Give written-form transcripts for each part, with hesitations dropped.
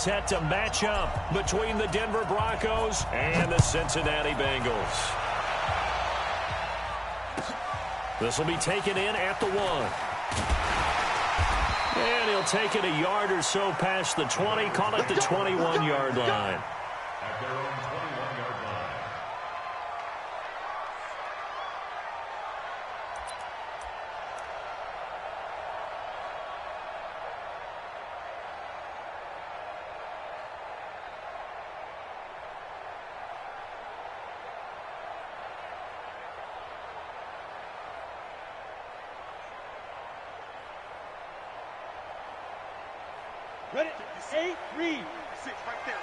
set to match up between the Denver Broncos and the Cincinnati Bengals. This will be taken in at the 1. And he'll take it a yard or so past the 20, call it the 21-yard line. At their own 21-yard line. Ready? 8, read. 6, right there,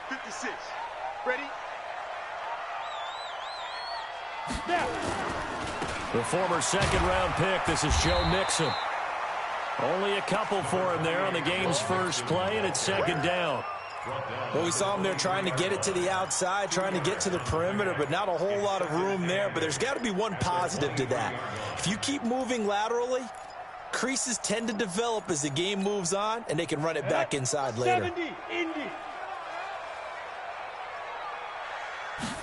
56. Ready? Now. The former second-round pick, this is Joe Mixon. Only a couple for him there on the game's first play, and it's second down. Well, we saw him there trying to get it to the outside, trying to get to the perimeter, but not a whole lot of room there. But there's got to be one positive to that. If you keep moving laterally, creases tend to develop as the game moves on, and they can run it back inside later. 70, Indy.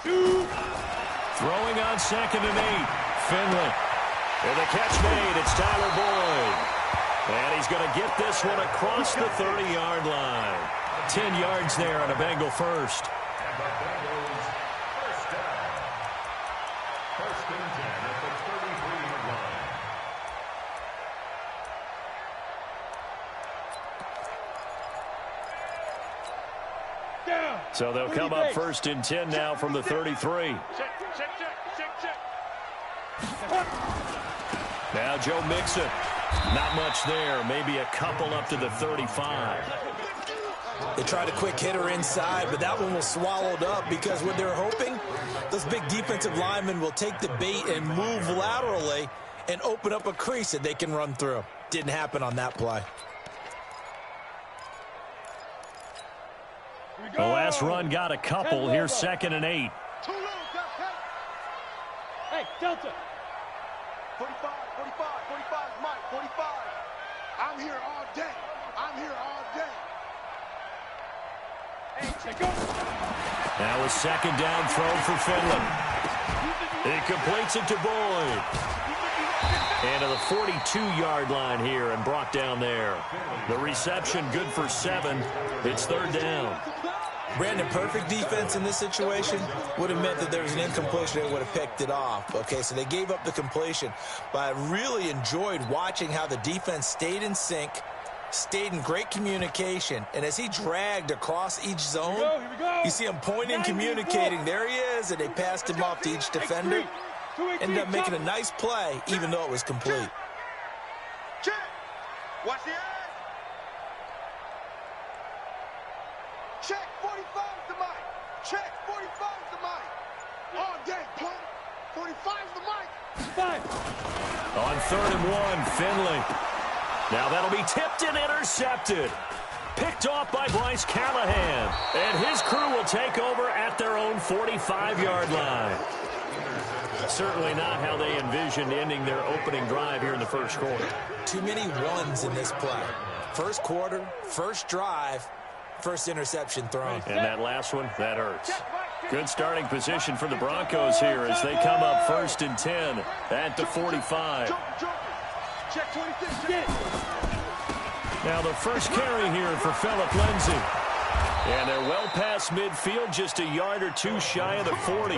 Throwing on 2nd and 8. Finley. And the catch made. It's Tyler Boyd. And he's going to get this one across the 30-yard line. 10 yards there on a Bengal first. And the Bengals first down. First and 10 at the 33-yard line. Down. So they'll come up first and 10 now from the 33. Check. Now Joe Mixon. Not much there. Maybe a couple up to the 35. They tried a quick hitter inside, but that one was swallowed up because what they're hoping, those big defensive linemen will take the bait and move laterally and open up a crease that they can run through. Didn't happen on that play. The last run got a couple. Here's 2nd and 8. Too low, Hey, Delta. 45, Mike, 45. I'm here all day. Hey, check up. Now a second down throw for Finley. He completes it to Boyd. And to the 42-yard line here and brought down there. The reception good for 7. It's 3rd down. Brandon, perfect defense in this situation would have meant that there was an incompletion and would have picked it off. Okay, so they gave up the completion. But I really enjoyed watching how the defense stayed in sync, stayed in great communication. And as he dragged across each zone, Here we go. you see him pointing, communicating. There he is, and they passed him off to each defender. Ended up making a nice play, even though it was complete. Check. Watch the edge. Check. 45 to Mike. Check. 45 to Mike. All day, punt. 45 to Mike. 5. On 3rd and 1, Finley. Now that'll be tipped and intercepted. Picked off by Bryce Callahan. And his crew will take over at their own 45-yard line. Certainly not how they envisioned ending their opening drive here in the first quarter. Too many runs in this play. First quarter, first drive, first interception thrown. And that last one, that hurts. Good starting position for the Broncos here as they come up 1st and 10 at the 45. Check 26. Get it. Now the first carry here for Phillip Lindsay. And they're well past midfield, just a yard or two shy of the 40.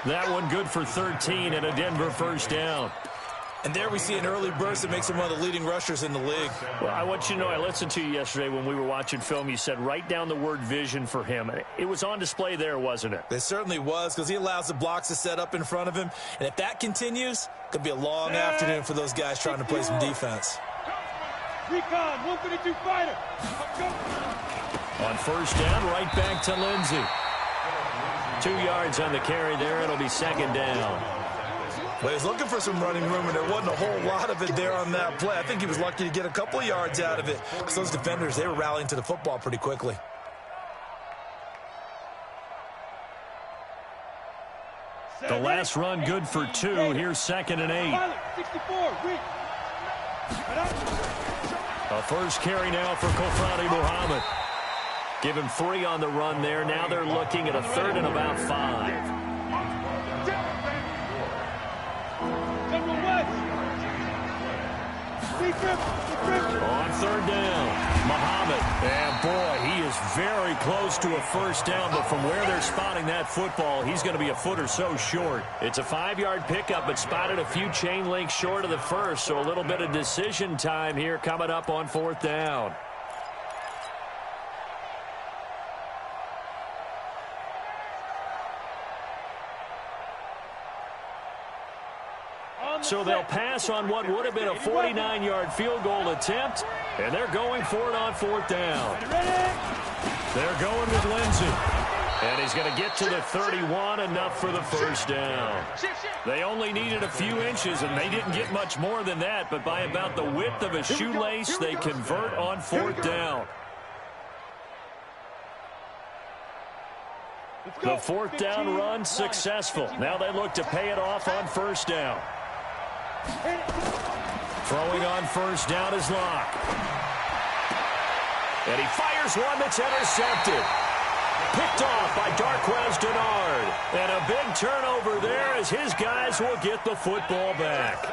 That one good for 13 and a Denver first down. And there we see an early burst that makes him one of the leading rushers in the league. Well, I want you to know, I listened to you yesterday when we were watching film. You said write down the word vision for him. It was on display there, wasn't it? It certainly was, because he allows the blocks to set up in front of him. And if that continues, it could be a long afternoon for those guys trying to play some defense. Recon, 132 fighter. On first down, right back to Lindsay. 2 yards on the carry there. It'll be 2nd down. Well, he's looking for some running room, and there wasn't a whole lot of it there on that play. I think he was lucky to get a couple of yards out of it, because those defenders, they were rallying to the football pretty quickly. The last run good for 2. Here's 2nd and 8. 64, reach. A first carry now for Kofani Muhammad. Give him 3 on the run there. Now they're looking at a 3rd and about 5. General West. On 3rd down, Muhammad. And boy, he is very close to a first down, but from where they're spotting that football, he's going to be a foot or so short. It's a 5-yard pickup, but spotted a few chain links short of the first, so a little bit of decision time here coming up on 4th down. So they'll pass on what would have been a 49-yard field goal attempt, and they're going for it on 4th down. They're going with Lindsey, and he's going to get to the 31, enough for the first down. They only needed a few inches, and they didn't get much more than that, but by about the width of a shoelace, they convert on 4th down. The 4th down run successful. Now they look to pay it off on 1st down. Throwing on 1st down is Locke. And he fires one that's intercepted. Picked off by Darquez Denard. And a big turnover there as his guys will get the football back.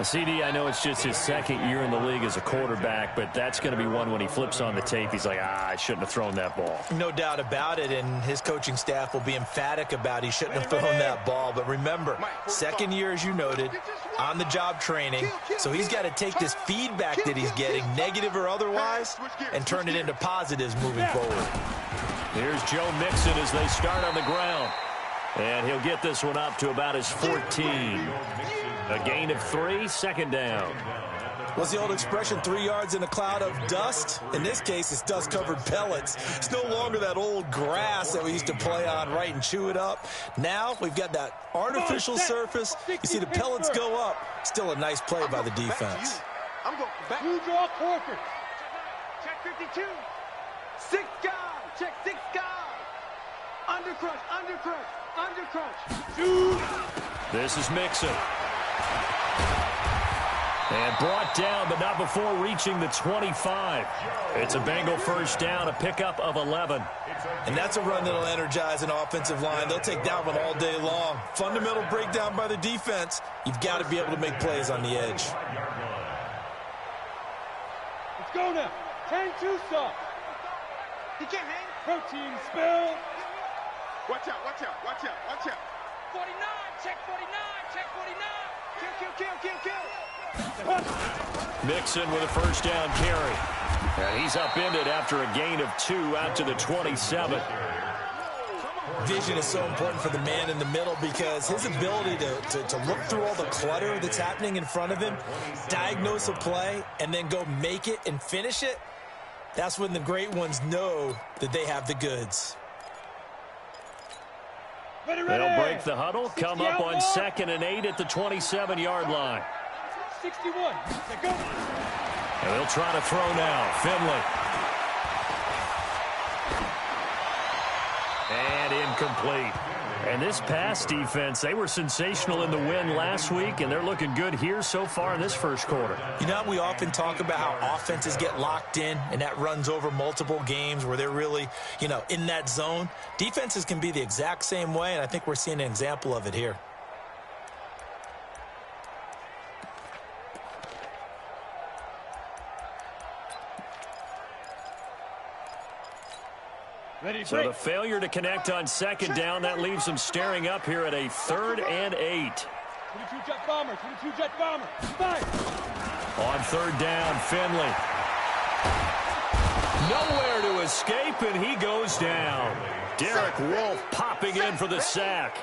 CD, I know it's just his 2nd year in the league as a quarterback, but that's going to be one when he flips on the tape. He's like, I shouldn't have thrown that ball. No doubt about it, and his coaching staff will be emphatic about he shouldn't have thrown that ball. But remember, 2nd year, as you noted, on-the-job training, so he's got to take this feedback that he's getting, negative or otherwise, and turn it into positives moving forward. Here's Joe Mixon as they start on the ground. And he'll get this one up to about his 14. A gain of 3, 2nd down. What's the old expression, 3 yards in a cloud of dust? In this case, it's dust-covered pellets. It's no longer that old grass that we used to play on, right, and chew it up. Now we've got that artificial surface. You see the pellets go up. Still a nice play by the defense. I'm going back. Blue draw Corker. Check 52. 6 guys. Check 6 guys. Undercrush, undercrush, undercrush. This is Mixon. And brought down, but not before reaching the 25. It's a Bengal first down, a pickup of 11. And that's a run that'll energize an offensive line. They'll take that one all day long. Fundamental breakdown by the defense. You've got to be able to make plays on the edge. Let's go now. 10-2 stop. He can't hang. Protein spill. Watch out, watch out, watch out, watch out. 49, check 49, check 49. Kill. Mixon with a first down carry. And he's upended after a gain of 2 out to the 27. Vision is so important for the man in the middle because his ability to look through all the clutter that's happening in front of him, diagnose a play, and then go make it and finish it, that's when the great ones know that they have the goods. Ready. They'll break the huddle, come up on 2nd and 8 at the 27-yard line. 61. Let's go. And they'll try to throw now. Finley. And incomplete. And this pass defense, they were sensational in the win last week, and they're looking good here so far in this first quarter. You know, we often talk about how offenses get locked in, and that runs over multiple games where they're really, in that zone. Defenses can be the exact same way, and I think we're seeing an example of it here. So the failure to connect on 2nd down, that leaves them staring up here at a 3rd and 8. 22 jet bomber, 22 jet bomber. Fire. On 3rd down, Finley. Nowhere to escape, and he goes down. Derek Wolfe popping in for the sack.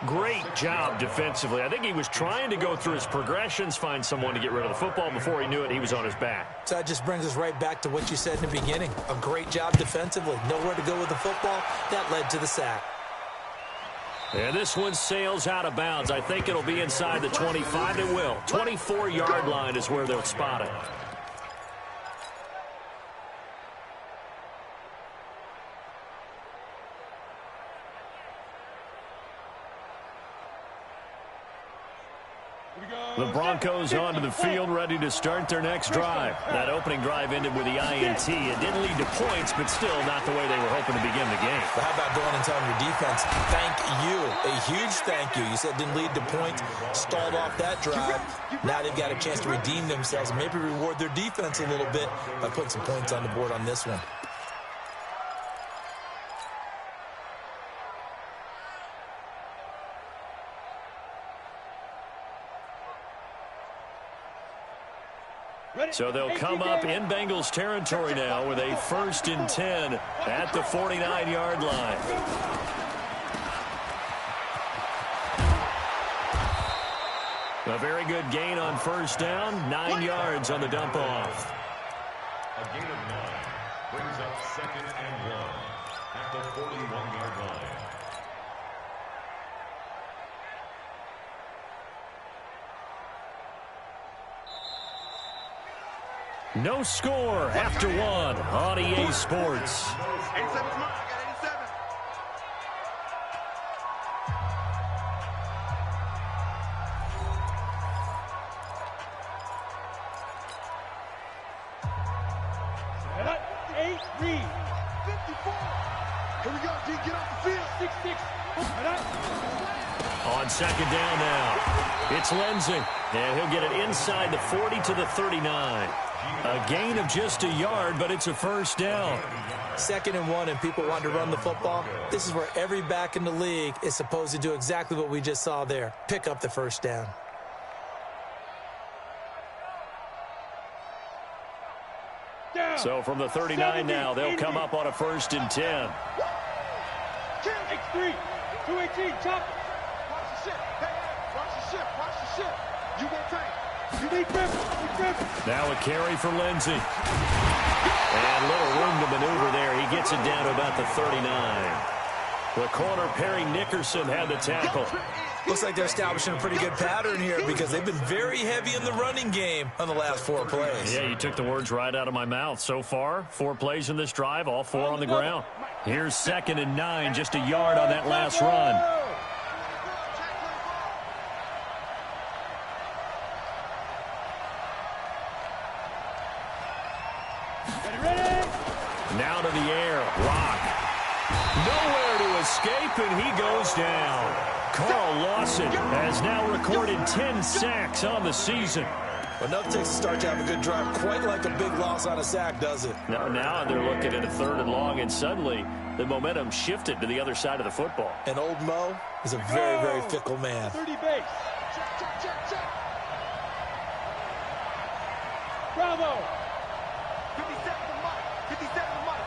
Great job defensively. I think he was trying to go through his progressions, find someone to get rid of the football. Before he knew it, he was on his back. So that just brings us right back to what you said in the beginning. A great job defensively. Nowhere to go with the football. That led to the sack. And this one sails out of bounds. I think it'll be inside the 25. It will. 24-yard line is where they'll spot it. Here we go. The Broncos onto the field, ready to start their next drive. That opening drive ended with the INT. It didn't lead to points, but still not the way they were hoping to begin the game. But how about going and telling your defense, thank you, a huge thank you. You said didn't lead to points, stalled off that drive. Now they've got a chance to redeem themselves and maybe reward their defense a little bit by putting some points on the board on this one. So they'll come up in Bengals territory now with a 1st and 10 at the 49-yard line. A very good gain on 1st down, 9 yards on the dump-off. A gain of 9 brings up 2nd and 1 at the 41-yard line. No score after 1 on EA Sports. 87's mine. I got 87. Set up. 8, read. 54. Here we go, D. Get off the field. 6-6. Set up. On 2nd down now, it's Lindsey, and he'll get it inside the 40 to the 39. A gain of just a yard, but it's a 1st down. 2nd and 1, and people want to run the football. This is where every back in the league is supposed to do exactly what we just saw there. Pick up the 1st down. Down. So from the 39 now, they'll come up on a 1st and 10. X3. 218. Chop. Watch the ship. Hey, watch the ship. Watch the ship. You won't take. You need grip. Now a carry for Lindsey. And little room to maneuver there. He gets it down to about the 39. The corner, Perry Nickerson, had the tackle. Looks like they're establishing a pretty good pattern here because they've been very heavy in the running game on the last 4 plays. Yeah, you took the words right out of my mouth. So far, 4 plays in this drive, all 4 on the ground. Here's 2nd and 9, just a yard on that last run. Now to the air, Rock. Nowhere to escape, and he goes down. Carl Lawson has now recorded 10 sacks on the season. Enough takes to start to have a good drive, quite like a big loss on a sack, does it? Now they're looking at a 3rd and long, and suddenly the momentum shifted to the other side of the football. And old Mo is a very, very fickle man. 30 base. Check. Bravo. 57 to Mike. 57 to Mike.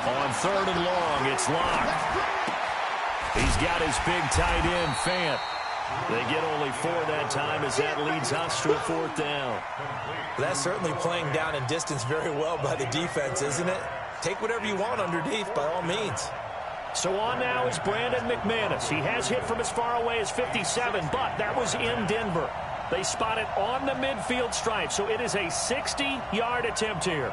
On 3rd and long, it's Locke. He's got his big tight end, Fant. They get only 4 that time as that leads us to a 4th down. That's certainly playing down in distance very well by the defense, isn't it? Take whatever you want underneath, by all means. So on now is Brandon McManus. He has hit from as far away as 57, but that was in Denver. They spot it on the midfield stripe, so it is a 60-yard attempt here.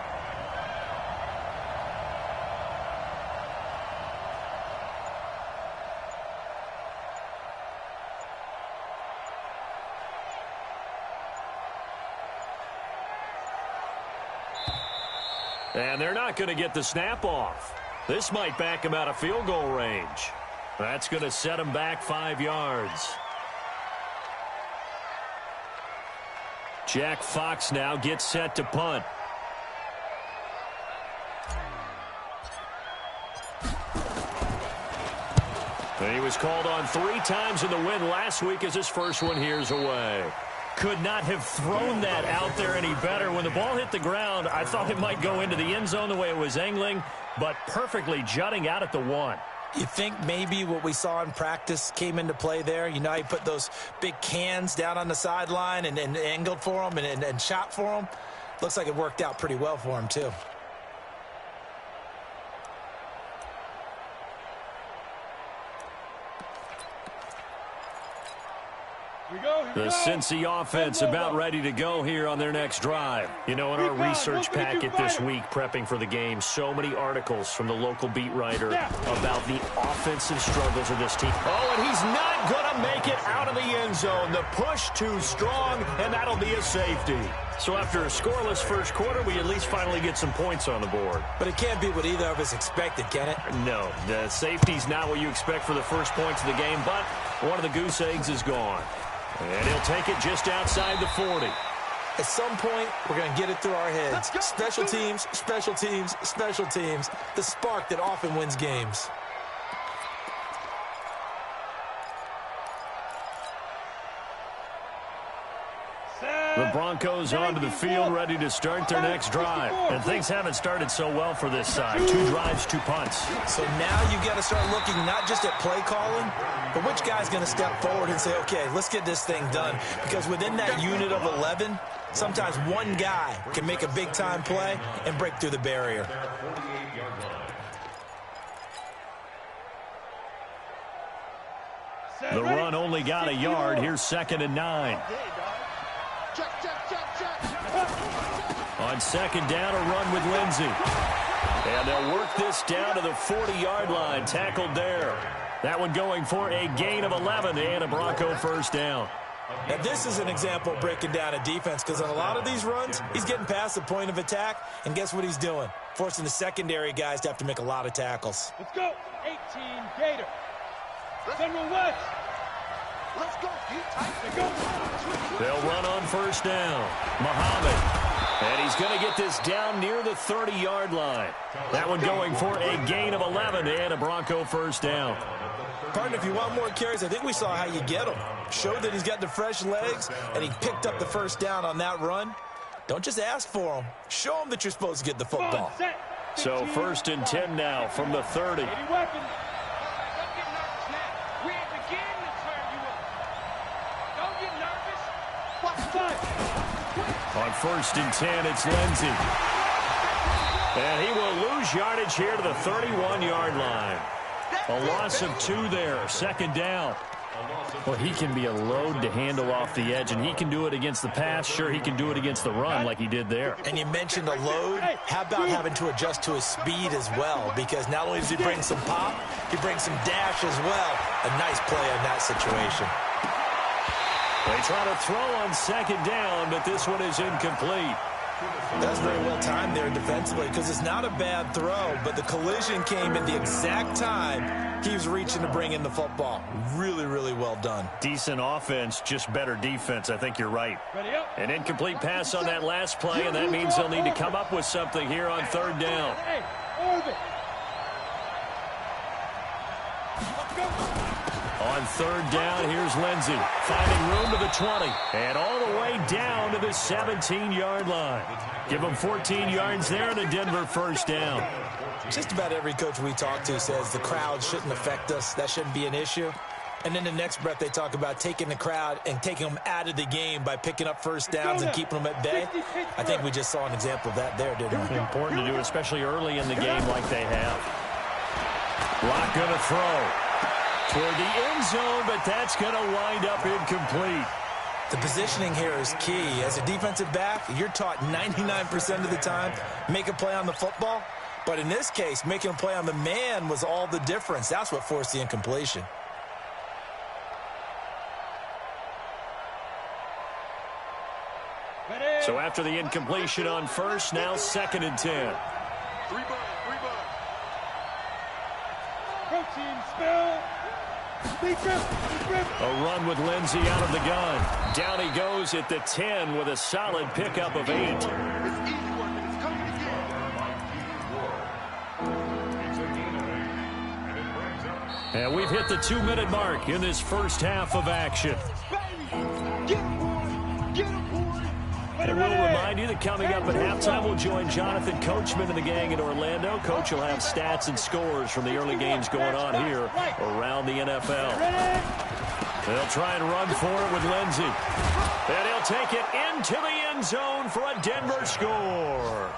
And they're not going to get the snap off. This might back him out of field goal range. That's going to set him back 5 yards. Jack Fox now gets set to punt. And he was called on 3 times in the win last week as his first one here's away. Could not have thrown that out there any better. When the ball hit the ground, I thought it might go into the end zone the way it was angling, but perfectly jutting out at the 1. You think maybe what we saw in practice came into play there? You know, he put those big cans down on the sideline and angled for them and shot for them. Looks like it worked out pretty well for him, too. The Cincy offense about ready to go here on their next drive. You know, in our research packet this week, prepping for the game, so many articles from the local beat writer about the offensive struggles of this team. Oh, and he's not going to make it out of the end zone. The push too strong, and that'll be a safety. So after a scoreless first quarter, we at least finally get some points on the board. But it can't be what either of us expected, can it? No, the safety's not what you expect for the first points of the game, but one of the goose eggs is gone. And he'll take it just outside the 40. At some point, we're going to get it through our heads. Special teams, special teams, special teams. The spark that often wins games. The Broncos onto the field, ready to start their next drive. And things haven't started so well for this side. 2 drives, 2 punts. So now you've got to start looking not just at play calling, but which guy's going to step forward and say, okay, let's get this thing done. Because within that unit of 11, sometimes one guy can make a big-time play and break through the barrier. The run only got a yard. Here's 2nd and 9. On 2nd down, a run with Lindsey. And they'll work this down to the 40-yard line. Tackled there. That one going for a gain of 11 and a Bronco first down. Now, this is an example of breaking down a defense because on a lot of these runs, he's getting past the point of attack, and guess what he's doing? Forcing the secondary guys to have to make a lot of tackles. Let's go. 18 Gator. General West. Let's go. They'll run on first down. Muhammad. And he's going to get this down near the 30-yard line. That one going for a gain of 11 and a Bronco first down. Partner, if you want more carries, I think we saw how you get him. Showed that he's got the fresh legs, and he picked up the first down on that run. Don't just ask for him. Show him that you're supposed to get the football. So 1st and 10 now from the 30. On 1st and 10, it's Lindsey. And he will lose yardage here to the 31-yard line. A loss of 2 there, 2nd down. Well, he can be a load to handle off the edge, and he can do it against the pass. Sure, he can do it against the run like he did there. And you mentioned a load. How about having to adjust to his speed as well? Because not only does he bring some pop, he brings some dash as well. A nice play in that situation. They try to throw on 2nd down, but this one is incomplete. That's very well timed there defensively because it's not a bad throw, but the collision came at the exact time he was reaching to bring in the football. Really, really well done. Decent offense, just better defense. I think you're right. An incomplete pass on that last play, and that means they'll need to come up with something here on 3rd down. On 3rd down, here's Lindsey, finding room to the 20, and all the way down to the 17-yard line. Give them 14 yards there and a Denver first down. Just about every coach we talk to says the crowd shouldn't affect us. That shouldn't be an issue. And then the next breath, they talk about taking the crowd and taking them out of the game by picking up first downs and keeping them at bay. I think we just saw an example of that there, didn't we? Important to do, especially early in the game like they have. Lock going to throw toward the end zone, but that's going to wind up incomplete. The positioning here is key. As a defensive back, you're taught 99% of the time, make a play on the football. But in this case, making a play on the man was all the difference. That's what forced the incompletion. So after the incompletion on 1st, now 2nd and 10. Protein spill. A run with Lindsey out of the gun. Down he goes at the 10 with a solid pickup of 8. And we've hit the 2-minute mark in this first half of action. And we'll remind you that coming up at halftime, we'll join Jonathan Coachman and the gang in Orlando. Coach will have stats and scores from the early games going on here around the NFL. They'll try and run for it with Lindsey. And he'll take it into the end zone for a Denver score.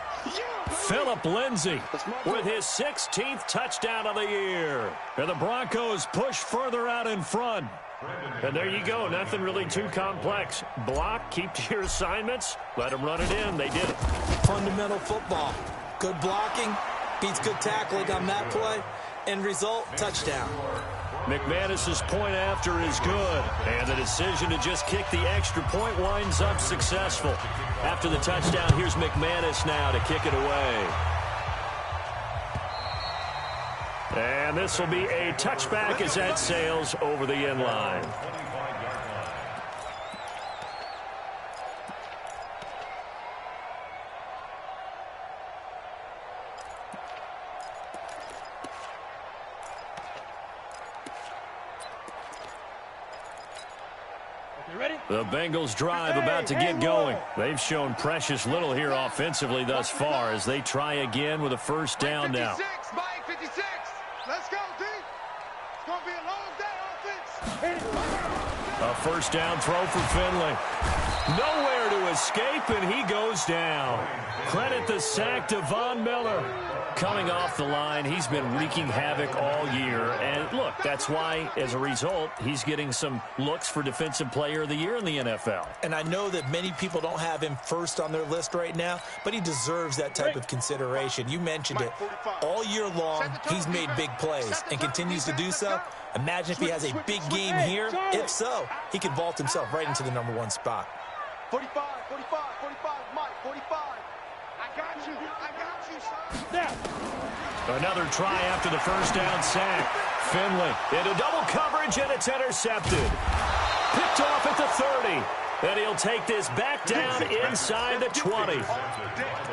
Phillip Lindsey with his 16th touchdown of the year. And the Broncos push further out in front. And there you go. Nothing really too complex. Block, keep to your assignments, let them run it in. They did it. Fundamental football. Good blocking beats good tackling on that play. End result, touchdown. McManus's point after is good. And the decision to just kick the extra point winds up successful. After the touchdown, here's McManus now to kick it away. And this will be a touchback as that sails over the end line. The Bengals drive about to get going. They've shown precious little here offensively thus far as they try again with a first down now. 56. Let's go, D. It's going to be a long day, offense. A first down throw for Finley. Nowhere to escape, and he goes down. Credit the sack to Von Miller. Coming off the line, he's been wreaking havoc all year. And look, that's why, as a result, he's getting some looks for Defensive Player of the Year in the NFL. And I know that many people don't have him first on their list right now, but he deserves that type of consideration. You mentioned it. All year long, he's made big plays and continues to do so. Imagine if he has a big game here. If so, he could vault himself right into the #1 spot. 45, Mike, 45. I got you, son. Now. Another try after the first down sack. Finley into double coverage, and it's intercepted. Picked off at the 30. And he'll take this back down inside the 20.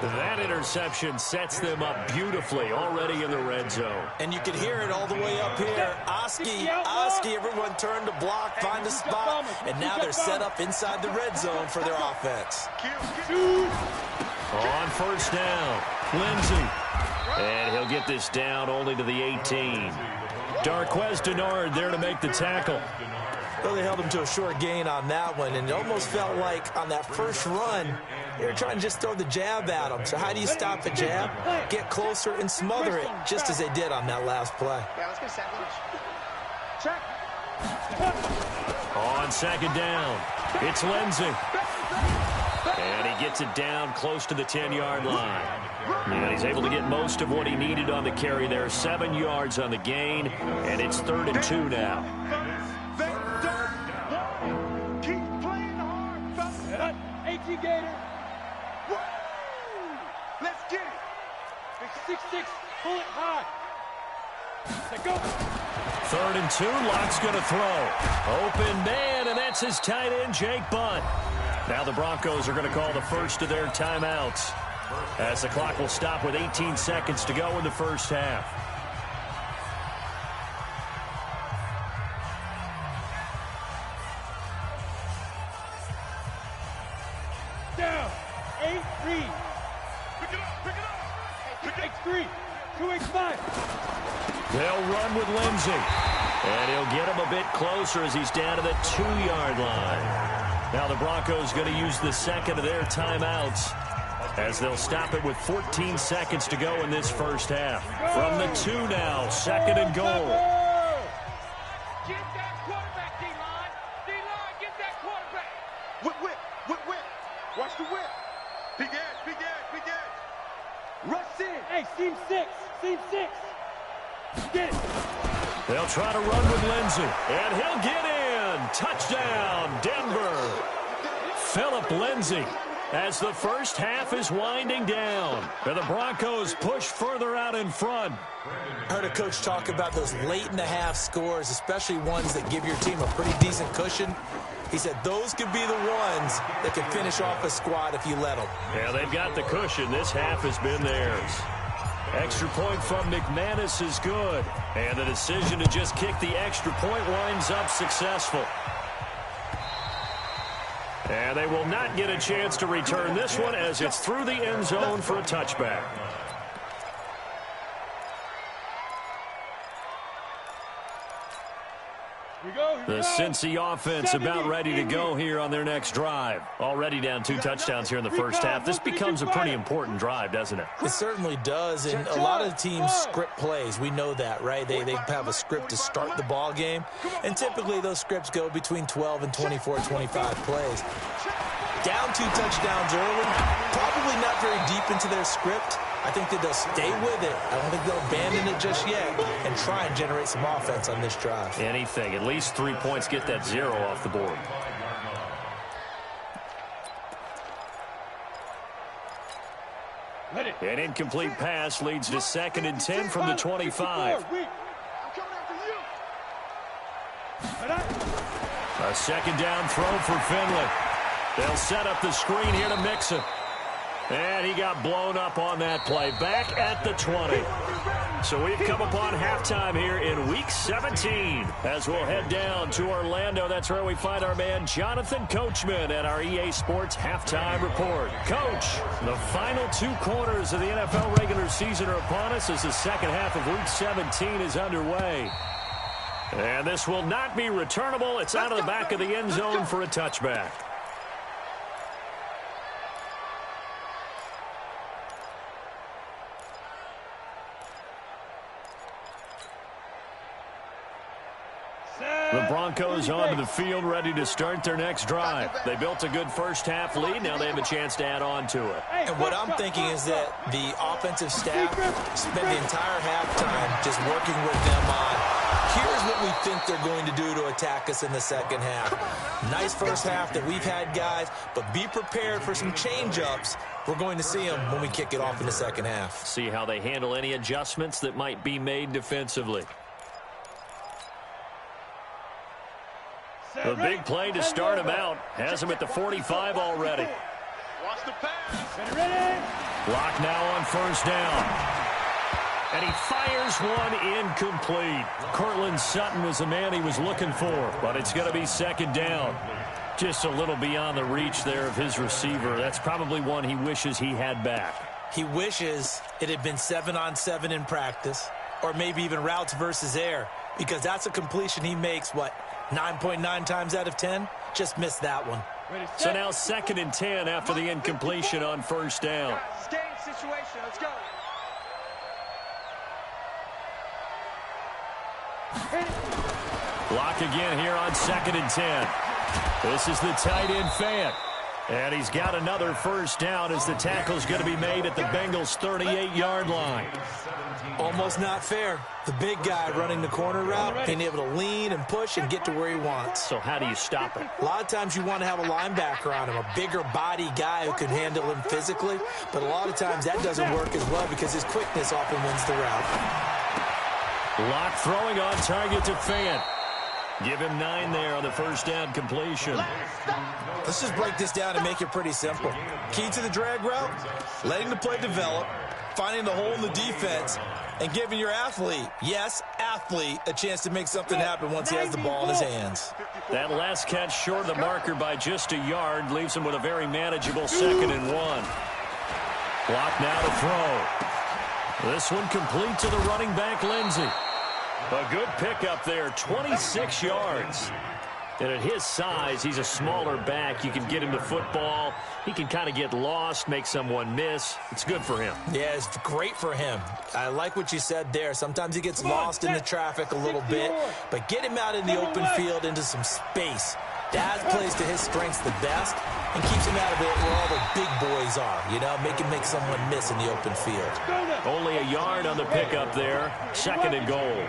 That interception sets them up beautifully already in the red zone. And you can hear it all the way up here. Oski, everyone turned to block, find a spot, and now they're set up inside the red zone for their offense. On first down, Lindsey. And he'll get this down only to the 18. Darquez Denard there to make the tackle. Well, they held him to a short gain on that one, and it almost felt like on that first run, they were trying to just throw the jab at him. So how do you stop a jab? Get closer and smother it, just as they did on that last play. Yeah, let's get sandwich. Check. On second down, it's Lindsey. And he gets it down close to the 10-yard line. And he's able to get most of what he needed on the carry there. 7 yards on the gain, and it's 3rd and 2 now. Keep playing hard, fellas. 18 Gator. Let's get it. 6-6. Pull it high. Let go. 3rd and 2. Lock's going to throw. Open man, and that's his tight end, Jake Butt. Now the Broncos are going to call the first of their timeouts as the clock will stop with 18 seconds to go in the first half. Down. 8-3. Pick it up. 8-3. 2-8-5. They'll run with Lindsey. And he'll get him a bit closer as he's down to the 2-yard line. Now the Broncos going to use the second of their timeouts as they'll stop it with 14 seconds to go in this first half. From the 2 now, 2nd and goal. Get that quarterback, D-line. D-line, get that quarterback. Whip. Watch the whip. Big edge. Rush in. Hey, seam 6. Get it. They'll try to run with Lindsey, and he'll get in. Touchdown, Denver. Phillip Lindsey as the first half is winding down. And the Broncos push further out in front. I heard a coach talk about those late-in-the-half scores, especially ones that give your team a pretty decent cushion. He said those could be the ones that could finish off a squad if you let them. Yeah, they've got the cushion. This half has been theirs. Extra point from McManus is good. And the decision to just kick the extra point winds up successful. And they will not get a chance to return this one as it's through the end zone for a touchback. The Cincy offense about ready to go here on their next drive. Already down 2 touchdowns here in the first half. This becomes a pretty important drive, doesn't it? It certainly does, and a lot of the teams script plays. We know that, right? They have a script to start the ball game, and typically those scripts go between 12 and 24, 25 plays. Down 2 touchdowns early, probably not very deep into their script. I think that they'll stay with it. I don't think they'll abandon it just yet and try and generate some offense on this drive. Anything. At least 3 points. Get that 0 off the board. An incomplete pass leads to 2nd and 10 from the 25. A 2nd down throw for Finley. They'll set up the screen here to Mixon. And he got blown up on that play. Back at the 20. So we've come upon halftime here in Week 17. As we'll head down to Orlando, that's where we find our man Jonathan Coachman at our EA Sports Halftime Report. Coach, the final 2 quarters of the NFL regular season are upon us as the second half of Week 17 is underway. And this will not be returnable. It's out of the back of the end zone for a touchback. The Broncos onto the field, ready to start their next drive. They built a good first half lead. Now they have a chance to add on to it. And what I'm thinking is that the offensive staff spent the entire halftime just working with them on, here's what we think they're going to do to attack us in the second half. Nice first half that we've had, guys, but be prepared for some change-ups. We're going to see them when we kick it off in the second half. See how they handle any adjustments that might be made defensively. The big play to start him out. Has him at the 45 already. Watch the pass. Lock now on 1st down. And he fires one incomplete. Cortland Sutton was the man he was looking for, but it's going to be 2nd down. Just a little beyond the reach there of his receiver. That's probably one he wishes he had back. He wishes it had been 7-on-7 in practice, or maybe even routes versus air, because that's a completion he makes, 9.9 times out of 10? Just missed that one. So now 2nd and 10 after the incompletion on 1st down. Game situation. Let's go. Block again here on 2nd and 10. This is the tight end Fant. And he's got another 1st down as the tackle's going to be made at the Bengals' 38-yard line. Almost not fair. The big guy running the corner route, being able to lean and push and get to where he wants. So how do you stop it? A lot of times you want to have a linebacker on him, a bigger body guy who can handle him physically. But a lot of times that doesn't work as well because his quickness often wins the route. Lock throwing on target to Fant. Give him 9 there on the 1st down completion. Let's just break this down and make it pretty simple. Key to the drag route, letting the play develop, finding the hole in the defense, and giving your athlete, yes, athlete, a chance to make something happen once he has the ball in his hands. That last catch short of the marker by just a yard leaves him with a very manageable 2nd and 1. Block now to throw. This one complete to the running back, Lindsey. A good pickup there, 26 yards. And at his size, he's a smaller back. You can get him the football. He can kind of get lost, make someone miss. It's good for him. Yeah, it's great for him. I like what you said there. Sometimes he gets lost in the traffic a little bit, but get him out in the open field into some space. Daz plays to his strengths the best and keeps him out of it where all the big boys are, make him make someone miss in the open field. Only a yard on the pickup there. 2nd and goal.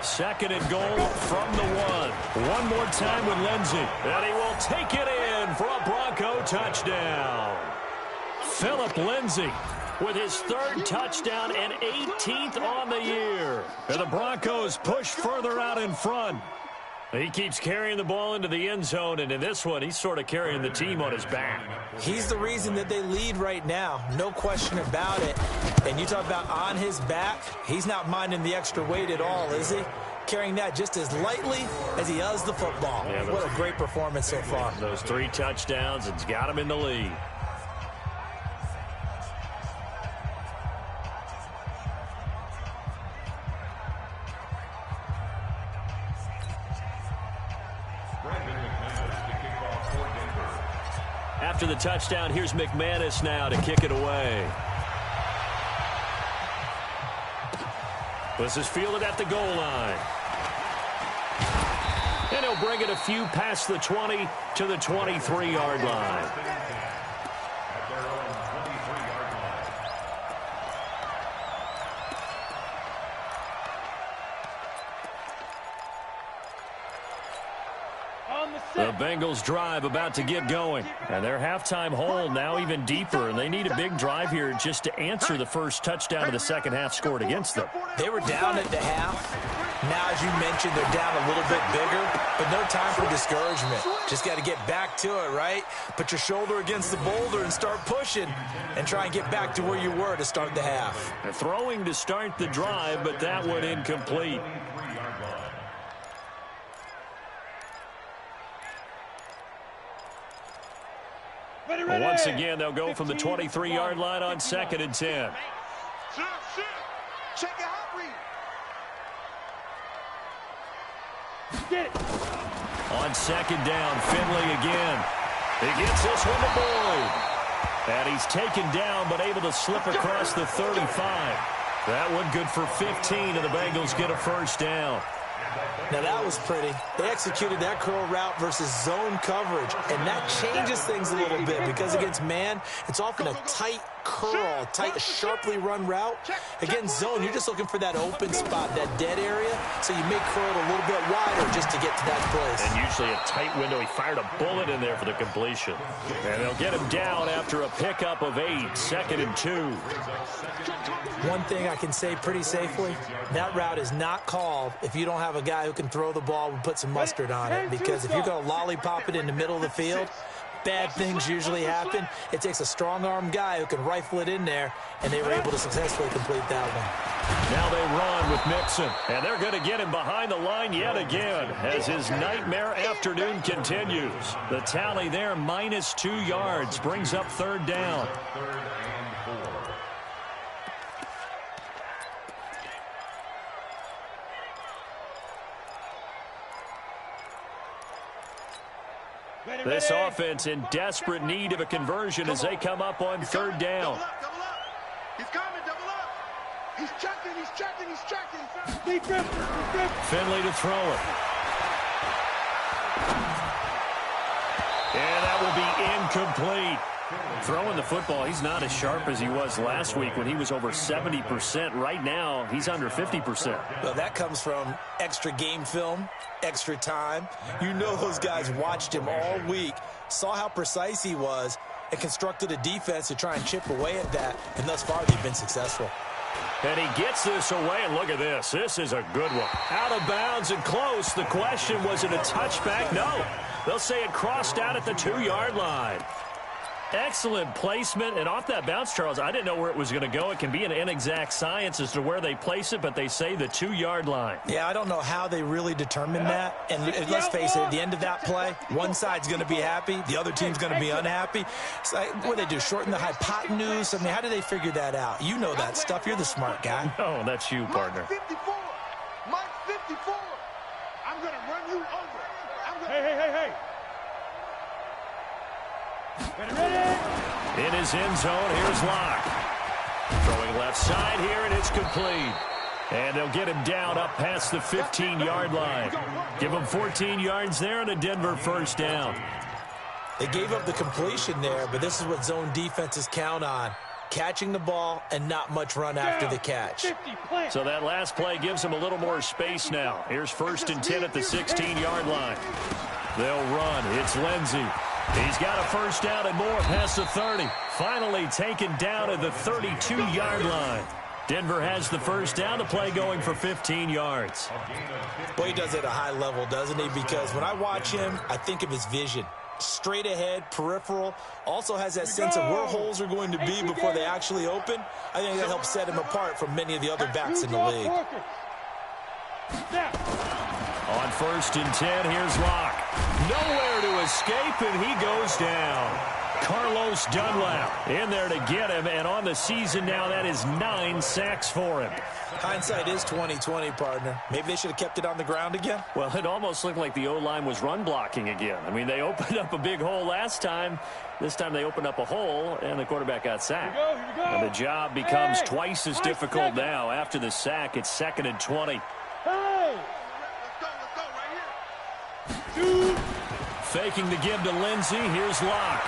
2nd and goal from the 1. One more time with Lindsey. And he will take it in for a Bronco touchdown. Phillip Lindsey with his 3rd touchdown and 18th on the year. And the Broncos push further out in front. He keeps carrying the ball into the end zone, and in this one, he's sort of carrying the team on his back. He's the reason that they lead right now, no question about it. And you talk about on his back, he's not minding the extra weight at all, is he? Carrying that just as lightly as he does the football. Yeah, what a great performance so far. Those 3 touchdowns, it's got him in the lead. After the touchdown, here's McManus now to kick it away. This is fielded at the goal line. And he'll bring it a few past the 20 to the 23-yard line. The Bengals drive about to get going. And their halftime hole now even deeper. And they need a big drive here just to answer the first touchdown of the second half scored against them. They were down at the half. Now, as you mentioned, they're down a little bit bigger. But no time for discouragement. Just got to get back to it, right? Put your shoulder against the boulder and start pushing. And try and get back to where you were to start the half. They're throwing to start the drive, but that one incomplete. Well, once again, they'll go from the 23-yard line on 2nd and 10. Check it out, read. Get it. On 2nd down, Finley again. He gets this one to Boyd. And he's taken down, but able to slip across the 35. That one good for 15, and the Bengals get a first down. Now, that was pretty. They executed that curl route versus zone coverage, and that changes things a little bit because against man, it's often a tight curl, tight, sharply run route. Against zone, you're just looking for that open spot, that dead area, so you make curl a little bit wider just to get to that place. And usually a tight window. He fired a bullet in there for the completion. And they'll get him down after a pickup of 8, 2nd and 2. One thing I can say pretty safely, that route is not called if you don't have a guy who can throw the ball and put some mustard on it. Because if you're going to lollipop it in the middle of the field, bad things usually happen. It takes a strong-arm guy who can rifle it in there, and they were able to successfully complete that one. Now they run with Mixon, and they're going to get him behind the line yet again as his nightmare afternoon continues. The tally there, -2 yards, brings up 3rd down. This offense in desperate need of a conversion as they come up on 3rd down. Double up. He's coming, double up. He's checking. Defense. Finley to throw it. And that will be incomplete. Throwing the football, he's not as sharp as he was last week when he was over 70%. Right now, he's under 50%. Well, that comes from extra game film, extra time. You know those guys watched him all week, saw how precise he was, and constructed a defense to try and chip away at that. And thus far, they've been successful. And he gets this away, and look at this. This is a good one. Out of bounds and close. The question, was it a touchback? No. They'll say it crossed out at the 2-yard line. Excellent placement, and off that bounce, Charles, I didn't know where it was going to go. It can be an inexact science as to where they place it, but they say the 2-yard line. Yeah, I don't know how they really determined that. And let's face it, at the end of that play, one side's going to be happy, the other team's going to be unhappy. It's like, what do they do, shorten the hypotenuse? I mean, how do they figure that out? You know that stuff. You're the smart guy. No, that's you, partner. Mike 54. I'm going to run you over. Hey. In his end zone, here's Locke. Throwing left side here, and it's complete. And they'll get him down up past the 15-yard line. Give him 14 yards there and a Denver first down. They gave up the completion there, but this is what zone defenses count on. Catching the ball and not much run after the catch. So that last play gives them a little more space now. Here's 1st and 10 at the 16-yard line. They'll run. It's Lindsey. He's got a first down and more past the 30. Finally taken down at the 32-yard line. Denver has the first down. The play going for 15 yards. Boy, he does it at a high level, doesn't he? Because when I watch him, I think of his vision. Straight ahead, peripheral. Also has that sense of where holes are going to be before they actually open. I think that helps set him apart from many of the other backs in the league. On 1st and 10, here's Locke. Nowhere to escape, and he goes down. Carlos Dunlap in there to get him, and on the season now, that is 9 sacks for him. Hindsight is 20/20, partner. Maybe they should have kept it on the ground again. Well, it almost looked like the O-line was run blocking again. I mean, they opened up a big hole last time. This time they opened up a hole, and the quarterback got sacked. Here we go. And the job becomes twice as difficult now. After the sack, it's 2nd and 20. Hey! Let's go right here. Faking the give to Lindsey. Here's Locke.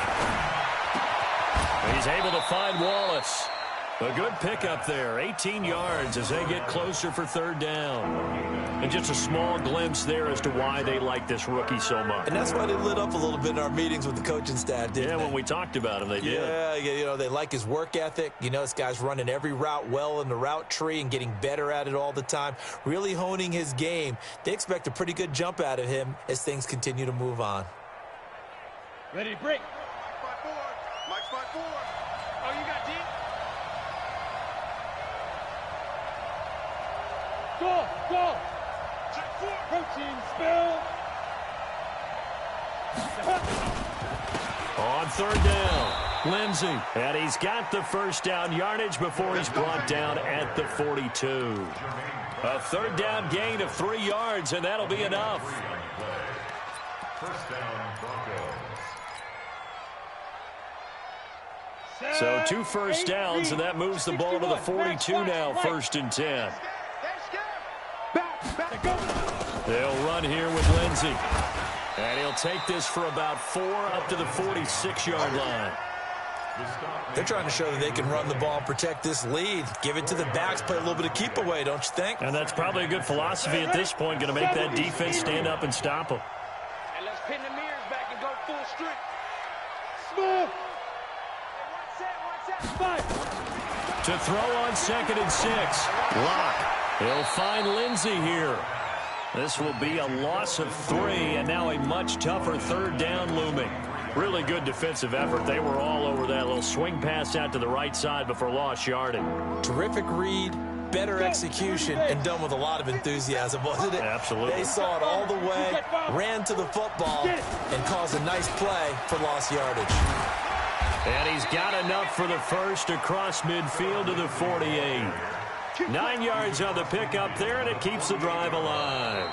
He's able to find Wallace. A good pickup there. 18 yards as they get closer for 3rd down. And just a small glimpse there as to why they like this rookie so much. And that's why they lit up a little bit in our meetings with the coaching staff, didn't they? Yeah, when we talked about him, they did. Yeah, you know, they like his work ethic. You know, this guy's running every route well in the route tree and getting better at it all the time, really honing his game. They expect a pretty good jump out of him as things continue to move on. Ready to break. Mike's my board. Oh, you got deep? Go! Check 4. Protein spill. On 3rd down, Lindsey. And he's got the 1st down yardage before he's brought down at the 42. A 3rd down gain of 3 yards, and that'll be enough. First down, Broncos. So 2 first downs, and that moves the ball to the 42 now, 1st and 10. They'll run here with Lindsey. And he'll take this for about 4 up to the 46-yard line. They're trying to show that they can run the ball and protect this lead. Give it to the backs, play a little bit of keep away, don't you think? And that's probably a good philosophy at this point, going to make that defense stand up and stop them. And let's pin the mirrors back and go full strength. Smith. To throw on 2nd and 6. Locke. He'll find Lindsey here. This will be a loss of 3, and now a much tougher 3rd down looming. Really good defensive effort. They were all over that little swing pass out to the right side before lost yardage. Terrific read, better execution, and done with a lot of enthusiasm, wasn't it? Absolutely. They saw it all the way, ran to the football, and caused a nice play for lost yardage. And he's got enough for the 1st across midfield to the 48. 9 yards on the pickup there, and it keeps the drive alive.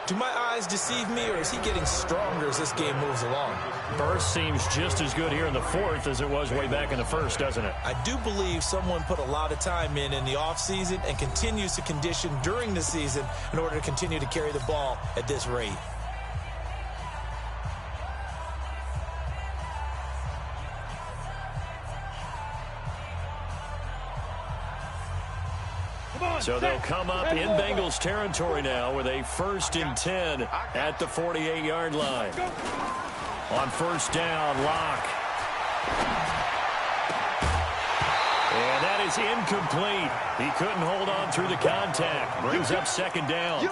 Do my eyes deceive me, or is he getting stronger as this game moves along? Burst seems just as good here in the 4th as it was way back in the 1st, doesn't it? I do believe someone put a lot of time in the offseason and continues to condition during the season in order to continue to carry the ball at this rate. So they'll come up in Bengals territory now with a 1st and 10 at the 48-yard line. On 1st down, Locke. And that is incomplete. He couldn't hold on through the contact. Brings up 2nd down.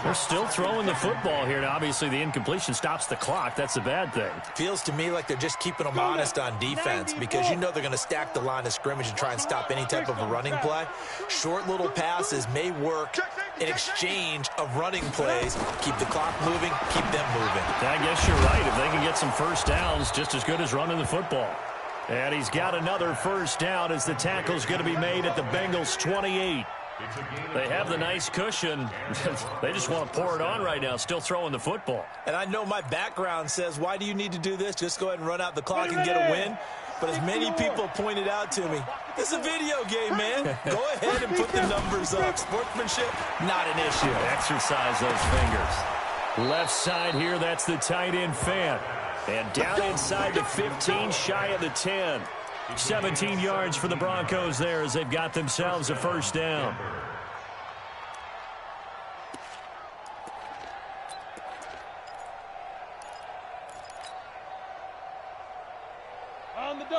They're still throwing the football here. Now, obviously, the incompletion stops the clock. That's the bad thing. Feels to me like they're just keeping them honest on defense because you know they're going to stack the line of scrimmage and try and stop any type of a running play. Short little passes may work in exchange of running plays. Keep the clock moving, keep them moving. I guess you're right. If they can get some 1st downs, just as good as running the football. And he's got another 1st down as the tackle's going to be made at the Bengals 28. They have the nice cushion. They just want to pour it on right now, still throwing the football. And I know my background says, why do you need to do this? Just go ahead and run out the clock and get a win. But as many people pointed out to me, this is a video game, man. Go ahead and put the numbers up. Sportsmanship, not an issue. Exercise those fingers. Left side here, that's the tight end Fant. And down inside the 15, shy of the 10. 17 yards for the Broncos there as they've got themselves a 1st down.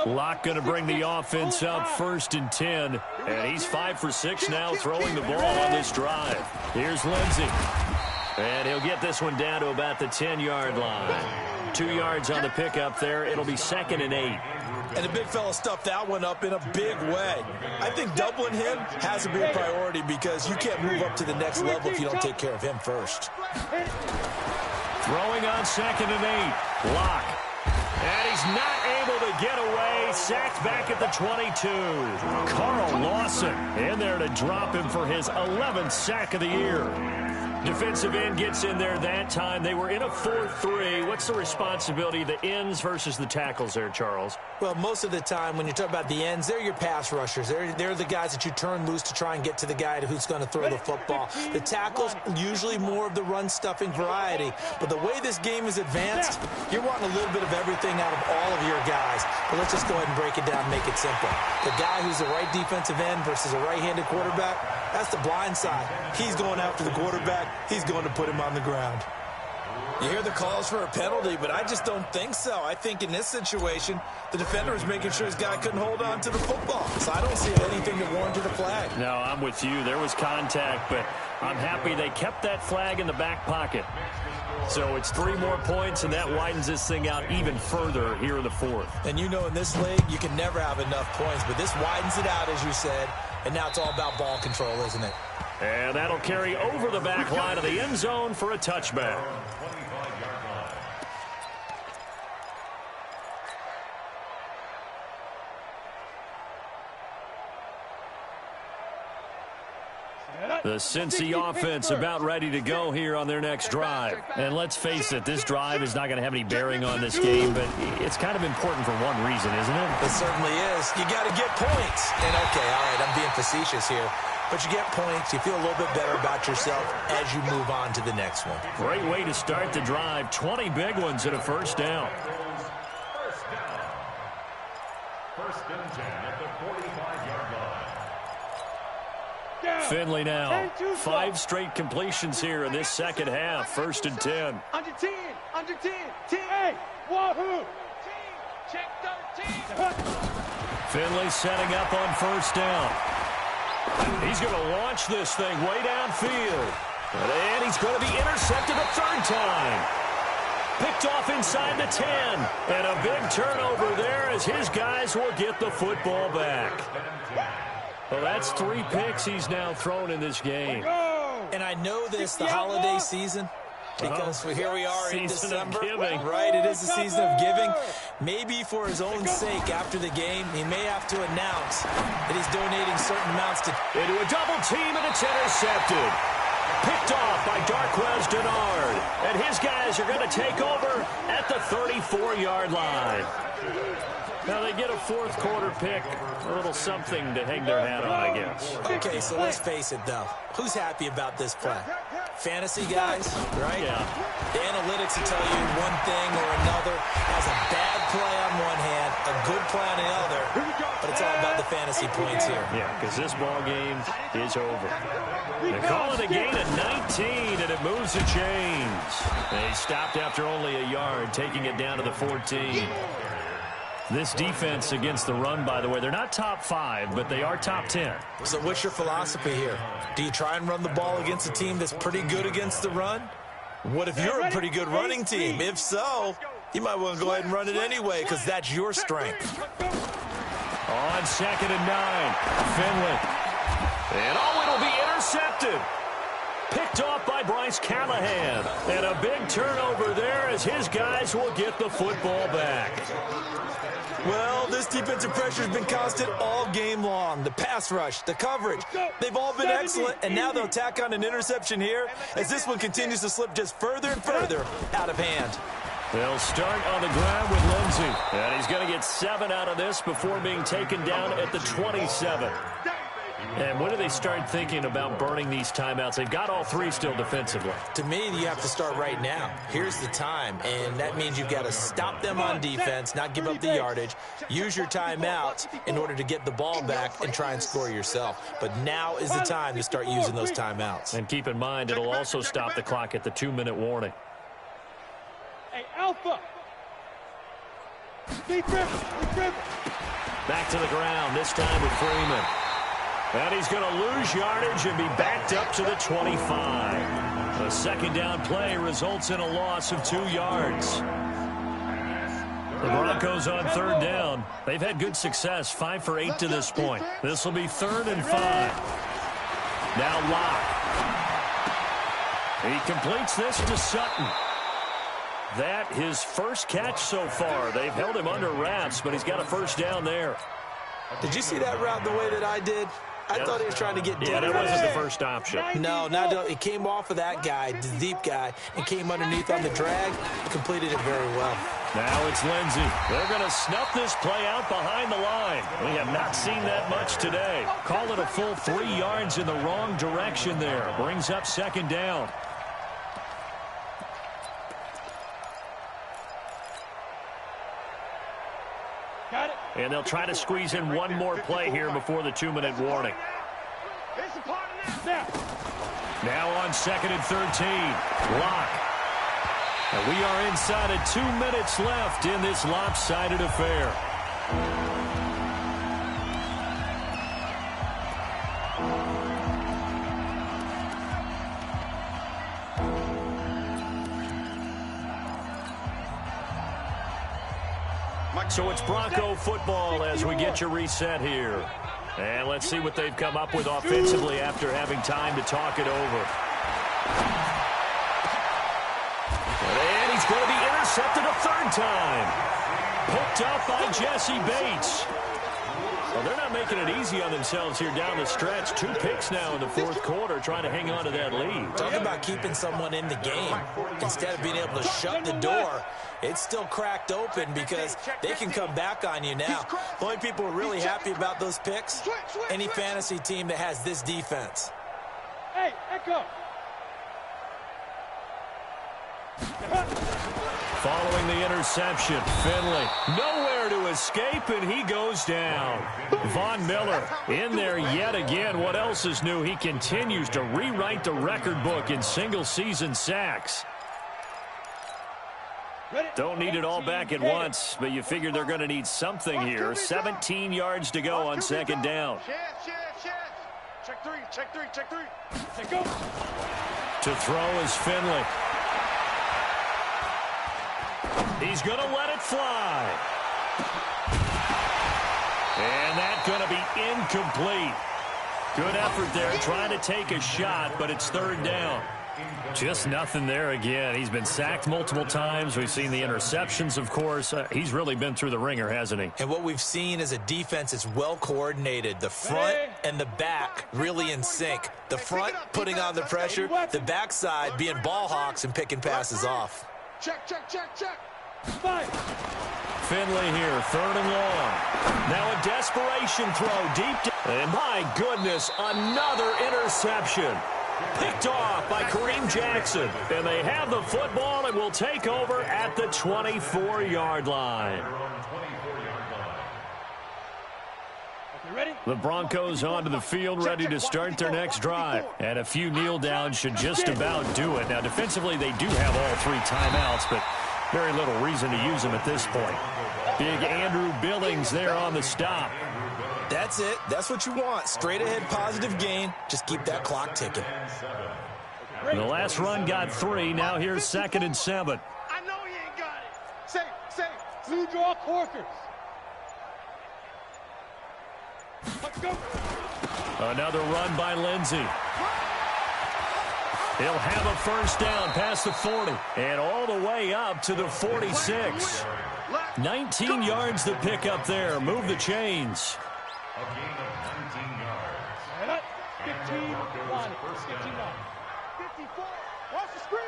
Locke going to bring the offense up 1st and 10. And he's 5 for 6 now throwing the ball on this drive. Here's Lindsey. And he'll get this one down to about the 10-yard line. 2 yards on the pickup there. It'll be 2nd and 8. And the big fella stuffed that one up in a big way. I think doubling him has to be a priority because you can't move up to the next level if you don't take care of him first. Throwing on 2nd and 8. Locke. And he's not able to get away. Sacked back at the 22. Carl Lawson in there to drop him for his 11th sack of the year. Defensive end gets in there that time. They were in a 4-3. What's the responsibility of the ends versus the tackles there, Charles? Well, most of the time when you talk about the ends, they're your pass rushers. They're the guys that you turn loose to try and get to the guy who's going to throw the football. The tackles, usually more of the run-stuffing variety. But the way this game is advanced, you're wanting a little bit of everything out of all of your guys. But let's just go ahead and break it down and make it simple. The guy who's the right defensive end versus a right-handed quarterback, that's the blind side. He's going after the quarterback. He's going to put him on the ground. You hear the calls for a penalty, but I just don't think so. I think in this situation, the defender was making sure his guy couldn't hold on to the football. So I don't see anything that warranted a flag. No, I'm with you. There was contact, but I'm happy they kept that flag in the back pocket. So it's 3 more points, and that widens this thing out even further here in the 4th. And you know in this league, you can never have enough points, but this widens it out, as you said, and now it's all about ball control, isn't it? And that'll carry over the back line of the end zone for a touchback. The Cincy offense about ready to go here on their next drive. And let's face it, this drive is not going to have any bearing on this game, but it's kind of important for one reason, isn't it? It certainly is. You got to get points. And okay, all right, I'm being facetious here. But you get points, you feel a little bit better about yourself as you move on to the next one. Great way to start the drive. 20 big ones and a first down. First and 10 at the 45-yard line. Finley now. 5 straight completions here in this second half. First and 10. Under 10. Under 10. 10. Hey, wahoo. Check 13. Finley setting up on first down. He's going to launch this thing way downfield. And he's going to be intercepted a 3rd time. Picked off inside the 10. And a big turnover there as his guys will get the football back. Well, that's 3 picks he's now thrown in this game. And I know this, the holiday season, because here we are in December. Right, it is the season of giving. Maybe for his own sake after the game, he may have to announce that he's donating certain amounts to... Into a double team, and it's intercepted. Picked off by Darquez Denard. And his guys are going to take over at the 34-yard line. Now they get a 4th quarter pick, a little something to hang their hat on, I guess. Okay, so let's face it, though. Who's happy about this play? Fantasy guys, right? Yeah. The analytics will tell you one thing or another. Has a bad play on one hand, a good play on the other, but it's all about the fantasy points here. Yeah, because this ball game is over. They call it a gain of 19, and it moves the chains. They stopped after only a yard, taking it down to the 14. This defense against the run, by the way, they're not top 5, but they are top 10. So what's your philosophy here? Do you try and run the ball against a team that's pretty good against the run? What if you're a pretty good running team? If so, you might want to go ahead and run it anyway because that's your strength. On 2nd and 9, Finley. And it'll be intercepted. Picked off by Bryce Callahan. And a big turnover there as his guys will get the football back. Well, this defensive pressure has been constant all game long. The pass rush, the coverage, they've all been excellent, and now they'll tack on an interception here as this one continues to slip just further and further out of hand. They'll start on the ground with Lindsey. And he's going to get 7 out of this before being taken down at the 27. And when do they start thinking about burning these timeouts? They've got all 3 still defensively. To me, you have to start right now. Here's the time, and that means you've got to stop them on defense, not give up the yardage, use your timeouts in order to get the ball back and try and score yourself. But now is the time to start using those timeouts. And keep in mind, it'll also stop the clock at the 2-minute warning. Hey, Alpha. Back to the ground, this time with Freeman. And he's going to lose yardage and be backed up to the 25. A 2nd down play results in a loss of 2 yards. The Broncos on 3rd down. They've had good success, 5 for 8 to this point. This will be 3rd and 5. Now Locke. He completes this to Sutton. that his first catch so far. They've held him under wraps, but he's got a first down there. Did you see that route the way that I did? I thought he was trying to get deep. Yeah, that wasn't the first option. No, it came off of that guy, the deep guy, and came underneath on the drag. Completed it very well. Now it's Lindsey. They're going to snuff this play out behind the line. We have not seen that much today. Call it a full 3 yards in the wrong direction there. Brings up second down. Got it. And they'll try to squeeze in one more play here before the 2-minute warning. It's a part of that. Now on 2nd and 13. Lock. And we are inside of 2 minutes left in this lopsided affair. So it's Bronco football as we get you reset here. And let's see what they've come up with offensively after having time to talk it over. And he's going to be intercepted a third time. Picked up by Jesse Bates. Well, they're not making it easy on themselves here down the stretch. 2 picks now in the fourth quarter, trying to hang on to that lead. Talk about keeping someone in the game. Instead of being able to shut the door, it's still cracked open because they can come back on you now. The only people who are really happy about those picks, any fantasy team that has this defense. Hey, Echo. Following the interception, Finley nowhere to escape, and he goes down. Von Miller in there yet again. What else is new? He continues to rewrite the record book in single-season sacks. Don't need it all back at once, but you figure they're going to need something here. 17 yards to go on second down. Check three. Hey, go. To throw is Finley. He's going to let it fly. And that's going to be incomplete. Good effort there trying to take a shot, but it's third down. Just nothing there again. He's been sacked multiple times. We've seen the interceptions, of course. He's really been through the ringer, hasn't he? And what we've seen is a defense that's well coordinated. The front and the back really in sync. The front putting on the pressure, the backside being ball hawks and picking passes off. Check. Five. Finley here, third and long. Now a desperation throw deep. And my goodness, another interception. Picked off by Kareem Jackson. And they have the football and will take over at the 24-yard line. Ready? The Broncos onto the field, ready to start their next drive. And a few kneel downs should just about do it. Now, defensively, they do have all 3 timeouts, but very little reason to use them at this point. Big Andrew Billings there on the stop. That's it. That's what you want. Straight ahead positive gain. Just keep that clock ticking. The last run got 3. Now here's 2nd and 7. I know he ain't got it. Say. Blue draw corkers. Let's go. Another run by Lindsey. He'll have a first down past the 40 and all the way up to the 46. 19 yards to pick up there. Move the chains. A gain of 19 yards. 15, 1, 59. 54. Watch the screen.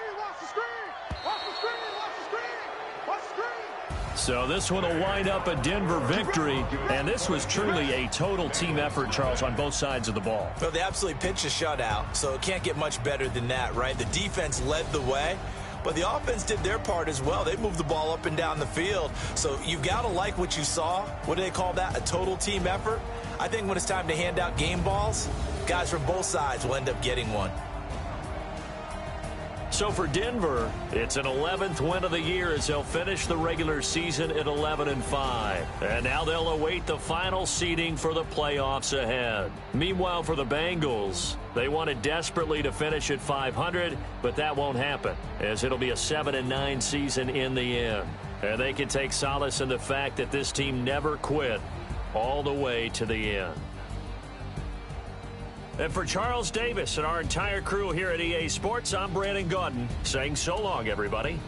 So this one will wind up a Denver victory, and this was truly a total team effort, Charles, on both sides of the ball. Well, they absolutely pitched a shutout, so it can't get much better than that, right? The defense led the way, but the offense did their part as well. They moved the ball up and down the field, so you've got to like what you saw. What do they call that? A total team effort? I think when it's time to hand out game balls, guys from both sides will end up getting one. So for Denver, it's an 11th win of the year as they'll finish the regular season at 11-5. And now they'll await the final seeding for the playoffs ahead. Meanwhile, for the Bengals, they wanted desperately to finish at 500, but that won't happen, as it'll be a 7-9 season in the end. And they can take solace in the fact that this team never quit all the way to the end. And for Charles Davis and our entire crew here at EA Sports, I'm Brandon Gaudin saying so long, everybody.